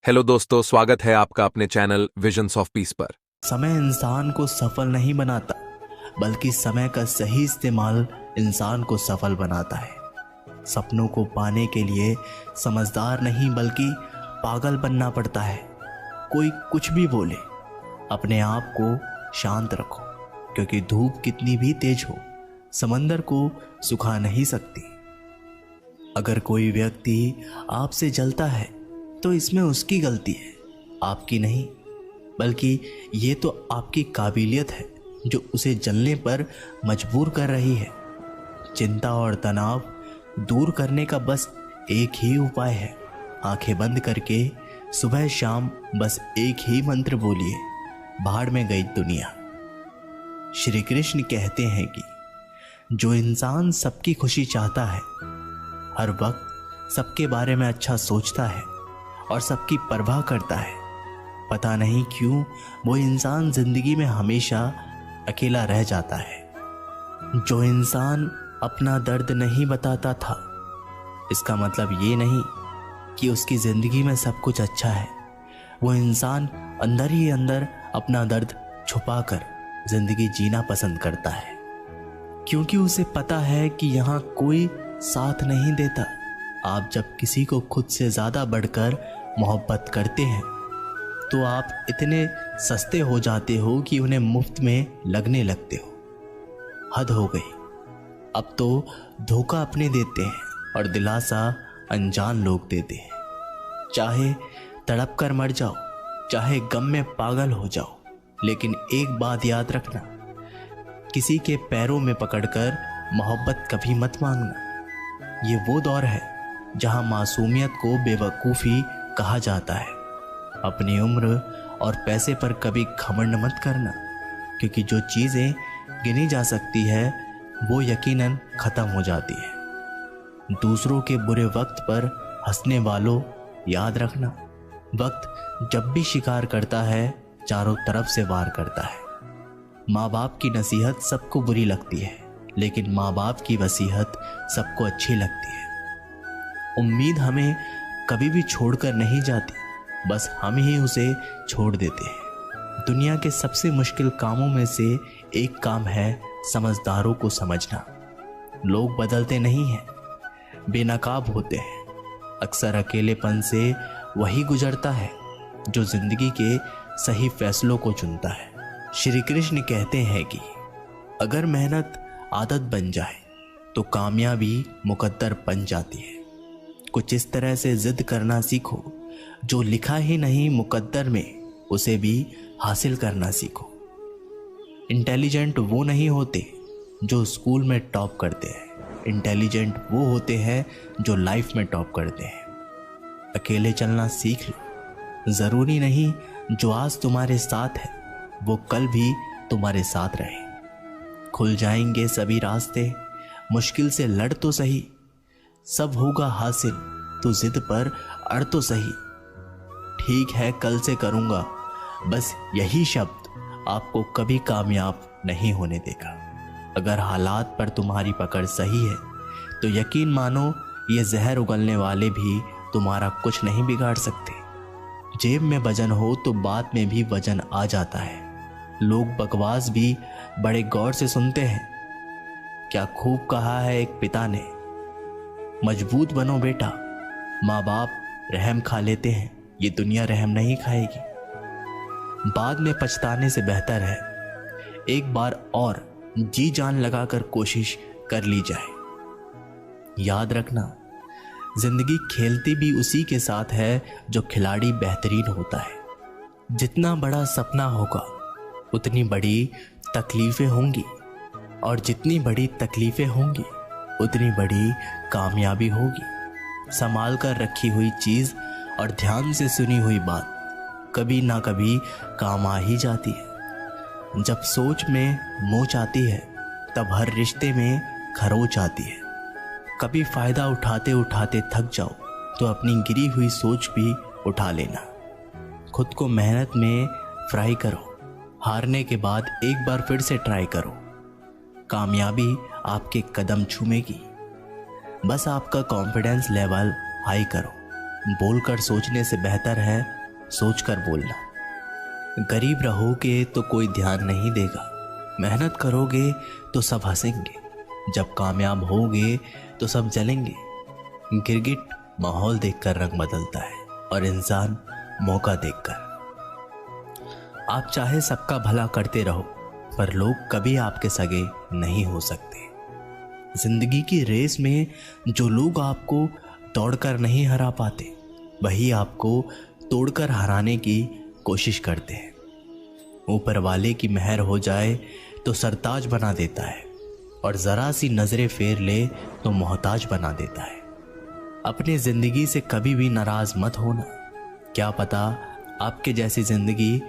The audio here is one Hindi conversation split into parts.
हेलो दोस्तों, स्वागत है आपका अपने चैनल विजन्स ऑफ पीस पर। समय इंसान को सफल नहीं बनाता, बल्कि समय का सही इस्तेमाल इंसान को सफल बनाता है। सपनों को पाने के लिए समझदार नहीं बल्कि पागल बनना पड़ता है। कोई कुछ भी बोले, अपने आप को शांत रखो, क्योंकि धूप कितनी भी तेज हो समंदर को सुखा नहीं सकती। अगर कोई व्यक्ति आपसे जलता है तो इसमें उसकी गलती है, आपकी नहीं। बल्कि ये तो आपकी काबिलियत है जो उसे जलने पर मजबूर कर रही है। चिंता और तनाव दूर करने का बस एक ही उपाय है। आंखें बंद करके सुबह शाम बस एक ही मंत्र बोलिए, भाड़ में गई दुनिया। श्री कृष्ण कहते हैं कि जो इंसान सबकी खुशी चाहता है, हर वक्त सबके बारे में अच्छा सोचता है और सबकी परवाह करता है, पता नहीं क्यों वो इंसान जिंदगी में हमेशा अकेला रह जाता है। जो इंसान अपना दर्द नहीं बताता था, इसका मतलब ये नहीं कि उसकी जिंदगी में सब कुछ अच्छा है। वो इंसान अंदर ही अंदर अपना दर्द छुपाकर जिंदगी जीना पसंद करता है, क्योंकि उसे पता है कि यहाँ कोई साथ नहीं देता। आप जब किसी को खुद से ज़्यादा बढ़कर मोहब्बत करते हैं तो आप इतने सस्ते हो जाते हो कि उन्हें मुफ्त में लगने लगते हो। हद हो गई। अब तो धोखा अपने देते हैं और दिलासा अनजान लोग देते हैं। चाहे तड़प कर मर जाओ, चाहे गम में पागल हो जाओ, लेकिन एक बात याद रखना, किसी के पैरों में पकड़कर मोहब्बत कभी मत मांगना। ये वो दौर है जहां मासूमियत को बेवकूफ़ी कहा जाता है। अपनी उम्र और पैसे पर कभी घमंड मत करना, क्योंकि जो चीज़ें गिनी जा सकती है वो यकीनन ख़त्म हो जाती है। दूसरों के बुरे वक्त पर हंसने वालों, याद रखना, वक्त जब भी शिकार करता है चारों तरफ से वार करता है। माँ बाप की नसीहत सबको बुरी लगती है, लेकिन माँ बाप की वसीयत सबको अच्छी लगती है। उम्मीद हमें कभी भी छोड़कर नहीं जाती, बस हम ही उसे छोड़ देते हैं। दुनिया के सबसे मुश्किल कामों में से एक काम है समझदारों को समझना। लोग बदलते नहीं हैं, बेनकाब होते हैं। अक्सर अकेलेपन से वही गुजरता है जो जिंदगी के सही फैसलों को चुनता है। श्री कृष्ण कहते हैं कि अगर मेहनत आदत बन जाए तो कामयाबी मुकद्दर बन जाती है। कुछ इस तरह से जिद करना सीखो, जो लिखा ही नहीं मुकद्दर में उसे भी हासिल करना सीखो। इंटेलिजेंट वो नहीं होते जो स्कूल में टॉप करते हैं, इंटेलिजेंट वो होते हैं जो लाइफ में टॉप करते हैं। अकेले चलना सीख लो। ज़रूरी नहीं जो आज तुम्हारे साथ है वो कल भी तुम्हारे साथ रहे। खुल जाएंगे सभी रास्ते, मुश्किल से लड़ तो सही, सब होगा हासिल तो जिद पर अड़ तो सही। ठीक है कल से करूँगा, बस यही शब्द आपको कभी कामयाब नहीं होने देगा। अगर हालात पर तुम्हारी पकड़ सही है तो यकीन मानो ये जहर उगलने वाले भी तुम्हारा कुछ नहीं बिगाड़ सकते। जेब में वजन हो तो बात में भी वजन आ जाता है। लोग बकवास भी बड़े गौर से सुनते हैं। क्या खूब कहा है एक पिता ने, मजबूत बनो बेटा, माँ बाप रहम खा लेते हैं, ये दुनिया रहम नहीं खाएगी। बाद में पछताने से बेहतर है एक बार और जी जान लगाकर कोशिश कर ली जाए। याद रखना, जिंदगी खेलती भी उसी के साथ है जो खिलाड़ी बेहतरीन होता है। जितना बड़ा सपना होगा उतनी बड़ी तकलीफें होंगी, और जितनी बड़ी तकलीफें होंगी उतनी बड़ी कामयाबी होगी। संभाल कर रखी हुई चीज़ और ध्यान से सुनी हुई बात कभी ना कभी काम आ ही जाती है। जब सोच में मोच आती है तब हर रिश्ते में खरोच आती है। कभी फ़ायदा उठाते उठाते थक जाओ तो अपनी गिरी हुई सोच भी उठा लेना। खुद को मेहनत में फ्राई करो, हारने के बाद एक बार फिर से ट्राई करो। कामयाबी आपके कदम चूमेगी, बस आपका कॉन्फिडेंस लेवल हाई करो। बोलकर सोचने से बेहतर है सोचकर बोलना। गरीब रहोगे तो कोई ध्यान नहीं देगा, मेहनत करोगे तो सब हंसेंगे, जब कामयाब होगे तो सब जलेंगे। गिरगिट माहौल देखकर रंग बदलता है और इंसान मौका देखकर। आप चाहे सबका भला करते रहो, पर लोग कभी आपके सगे नहीं हो सकते। जिंदगी की रेस में जो लोग आपको दौड़कर नहीं हरा पाते, वही आपको तोड़कर हराने की कोशिश करते हैं। ऊपर वाले की मेहर हो जाए तो सरताज बना देता है, और जरा सी नजरें फेर ले तो मोहताज बना देता है। अपनी जिंदगी से कभी भी नाराज मत होना। क्या पता आपके जैसी जिंदगी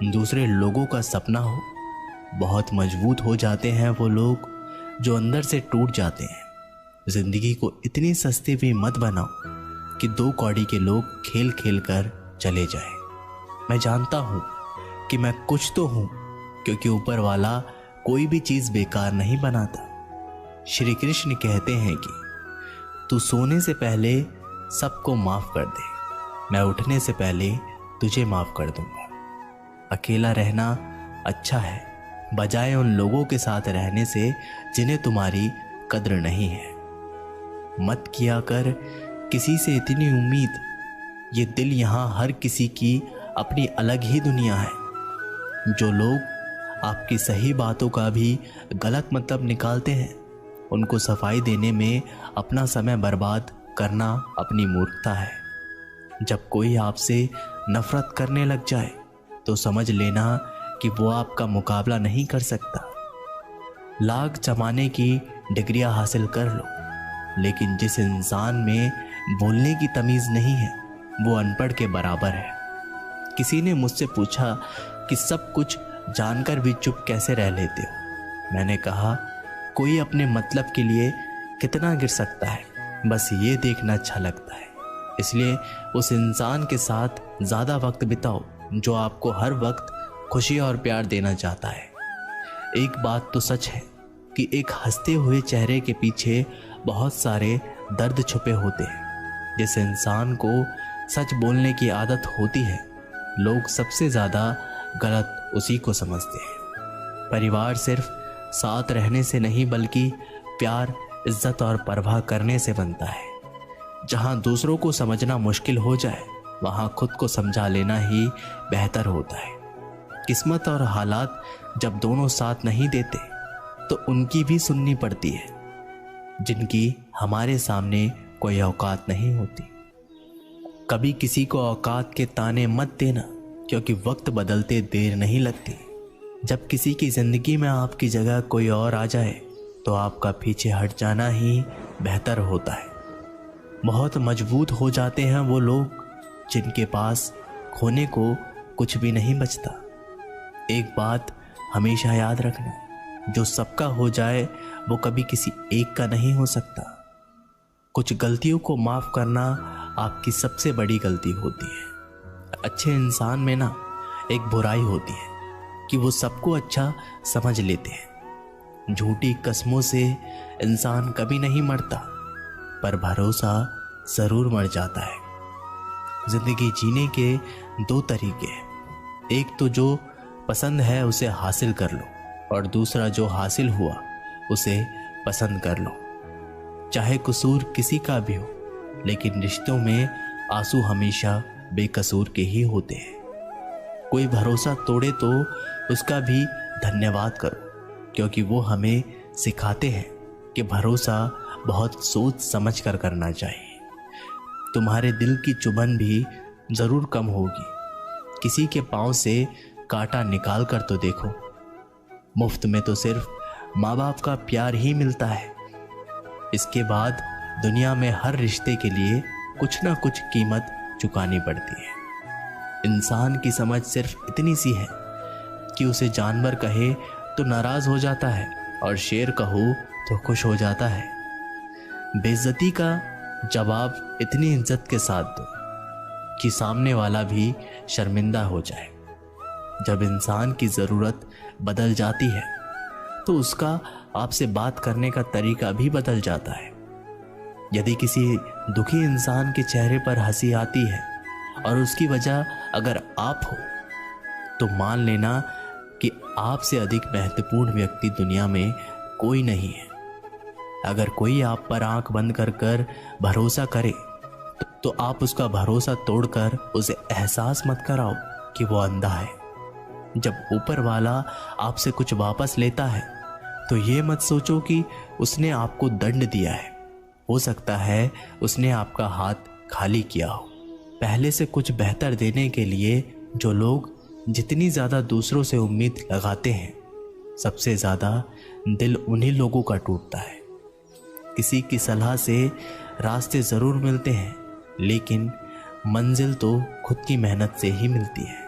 दूसरे लोगों का सपना हो। बहुत मजबूत हो जाते हैं वो लोग जो अंदर से टूट जाते हैं। जिंदगी को इतनी सस्ती भी मत बनाओ कि 2 कौड़ी के लोग खेल खेल कर चले जाए। मैं जानता हूं कि मैं कुछ तो हूं, क्योंकि ऊपर वाला कोई भी चीज बेकार नहीं बनाता। श्री कृष्ण कहते हैं कि तू सोने से पहले सबको माफ कर दे, मैं उठने से पहले तुझे माफ कर दूंगा। अकेला रहना अच्छा है, बजाय उन लोगों के साथ रहने से जिन्हें तुम्हारी कद्र नहीं है। मत किया कर किसी से इतनी उम्मीद, ये दिल यहां हर किसी की अपनी अलग ही दुनिया है। जो लोग आपकी सही बातों का भी गलत मतलब निकालते हैं, उनको सफाई देने में अपना समय बर्बाद करना अपनी मूर्खता है। जब कोई आपसे नफरत करने लग जाए तो समझ लेना कि वो आपका मुकाबला नहीं कर सकता। लाख जमाने की डिग्रियां हासिल कर लो, लेकिन जिस इंसान में बोलने की तमीज नहीं है वो अनपढ़ के बराबर है। किसी ने मुझसे पूछा कि सब कुछ जानकर भी चुप कैसे रह लेते हो। मैंने कहा, कोई अपने मतलब के लिए कितना गिर सकता है, बस ये देखना अच्छा लगता है। इसलिए उस इंसान के साथ ज़्यादा वक्त बिताओ जो आपको हर वक्त खुशी और प्यार देना चाहता है। एक बात तो सच है कि एक हंसते हुए चेहरे के पीछे बहुत सारे दर्द छुपे होते हैं। जिस इंसान को सच बोलने की आदत होती है, लोग सबसे ज़्यादा गलत उसी को समझते हैं। परिवार सिर्फ साथ रहने से नहीं, बल्कि प्यार, इज्जत और परवाह करने से बनता है। जहां दूसरों को समझना मुश्किल हो जाए, वहां खुद को समझा लेना ही बेहतर होता है। किस्मत और हालात जब दोनों साथ नहीं देते तो उनकी भी सुननी पड़ती है, जिनकी हमारे सामने कोई औकात नहीं होती। कभी किसी को औकात के ताने मत देना, क्योंकि वक्त बदलते देर नहीं लगती। जब किसी की जिंदगी में आपकी जगह कोई और आ जाए तो आपका पीछे हट जाना ही बेहतर होता है। बहुत मजबूत हो जाते हैं वो लोग जिनके पास खोने को कुछ भी नहीं बचता। एक बात हमेशा याद रखना, जो सबका हो जाए वो कभी किसी एक का नहीं हो सकता। कुछ गलतियों को माफ करना आपकी सबसे बड़ी गलती होती है। अच्छे इंसान में ना एक बुराई होती है कि वो सबको अच्छा समझ लेते हैं। झूठी कसमों से इंसान कभी नहीं मरता, पर भरोसा जरूर मर जाता है। जिंदगी जीने के 2 तरीके हैं, एक तो जो पसंद है उसे हासिल कर लो, और दूसरा जो हासिल हुआ उसे पसंद कर लो। चाहे कसूर किसी का भी हो, लेकिन रिश्तों में आंसू हमेशा बेकसूर के ही होते हैं। कोई भरोसा तोड़े तो उसका भी धन्यवाद करो, क्योंकि वो हमें सिखाते हैं कि भरोसा बहुत सोच समझ कर करना चाहिए। तुम्हारे दिल की चुभन भी जरूर कम होगी। किसी के पांव से कांटा निकाल कर तो देखो। मुफ्त में तो सिर्फ माँ बाप का प्यार ही मिलता है। इसके बाद दुनिया में हर रिश्ते के लिए कुछ ना कुछ कीमत चुकानी पड़ती है। इंसान की समझ सिर्फ इतनी सी है कि उसे जानवर कहे तो नाराज हो जाता है, और शेर कहो तो खुश हो जाता है। बेइज्जती का जवाब इतनी इज्जत के साथ दो कि सामने वाला भी शर्मिंदा हो जाए। जब इंसान की ज़रूरत बदल जाती है तो उसका आपसे बात करने का तरीका भी बदल जाता है। यदि किसी दुखी इंसान के चेहरे पर हंसी आती है और उसकी वजह अगर आप हो, तो मान लेना कि आपसे अधिक महत्वपूर्ण व्यक्ति दुनिया में कोई नहीं है। अगर कोई आप पर आंख बंद कर भरोसा करे तो आप उसका भरोसा तोड़कर उसे एहसास मत कराओ कि वो अंधा है। जब ऊपर वाला आपसे कुछ वापस लेता है तो ये मत सोचो कि उसने आपको दंड दिया है। हो सकता है उसने आपका हाथ खाली किया हो। पहले से कुछ बेहतर देने के लिए जो लोग जितनी ज़्यादा दूसरों से उम्मीद लगाते हैं, सबसे ज़्यादा दिल उन्हीं लोगों का टूटता है। किसी की सलाह से रास्ते ज़रूर मिलते हैं, लेकिन मंजिल तो खुद की मेहनत से ही मिलती है।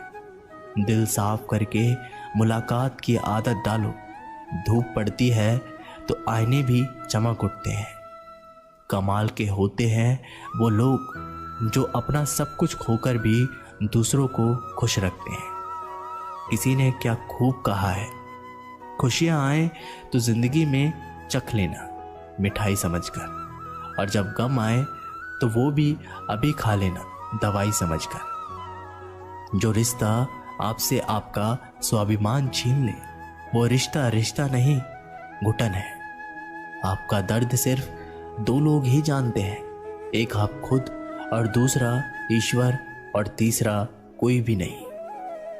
दिल साफ करके मुलाकात की आदत डालो। धूप पड़ती है तो आईने भी चमक उठते हैं। कमाल के होते हैं वो लोग जो अपना सब कुछ खोकर भी दूसरों को खुश रखते हैं। किसी ने क्या खूब कहा है, खुशियां आए तो जिंदगी में चख लेना मिठाई समझकर, और जब गम आए तो वो भी अभी खा लेना दवाई समझकर। जो रिश्ता आपसे आपका स्वाभिमान छीन ले, वो रिश्ता रिश्ता नहीं, घुटन है। आपका दर्द सिर्फ दो लोग ही जानते हैं, एक आप खुद और दूसरा ईश्वर, और तीसरा कोई भी नहीं।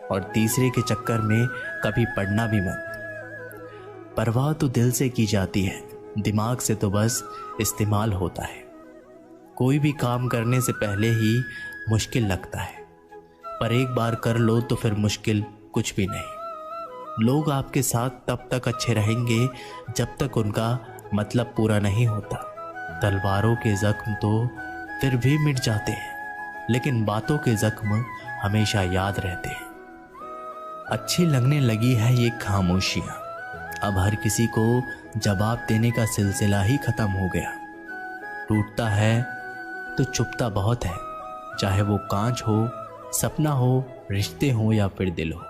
और तीसरे के चक्कर में कभी पड़ना भी मत। परवाह तो दिल से की जाती है, दिमाग से तो बस इस्तेमाल होता है। कोई भी काम करने से पहले ही मुश्किल लगता है, पर एक बार कर लो तो फिर मुश्किल कुछ भी नहीं। लोग आपके साथ तब तक अच्छे रहेंगे जब तक उनका मतलब पूरा नहीं होता। तलवारों के जख्म तो फिर भी मिट जाते हैं, लेकिन बातों के जख्म हमेशा याद रहते हैं। अच्छी लगने लगी है ये खामोशियाँ। अब हर किसी को जवाब देने का सिलसिला ही खत्म हो गया। टूटता है तो चुपता बहुत है, चाहे वो कांच हो, सपना हो, रिश्ते हो या फिर दिल हो।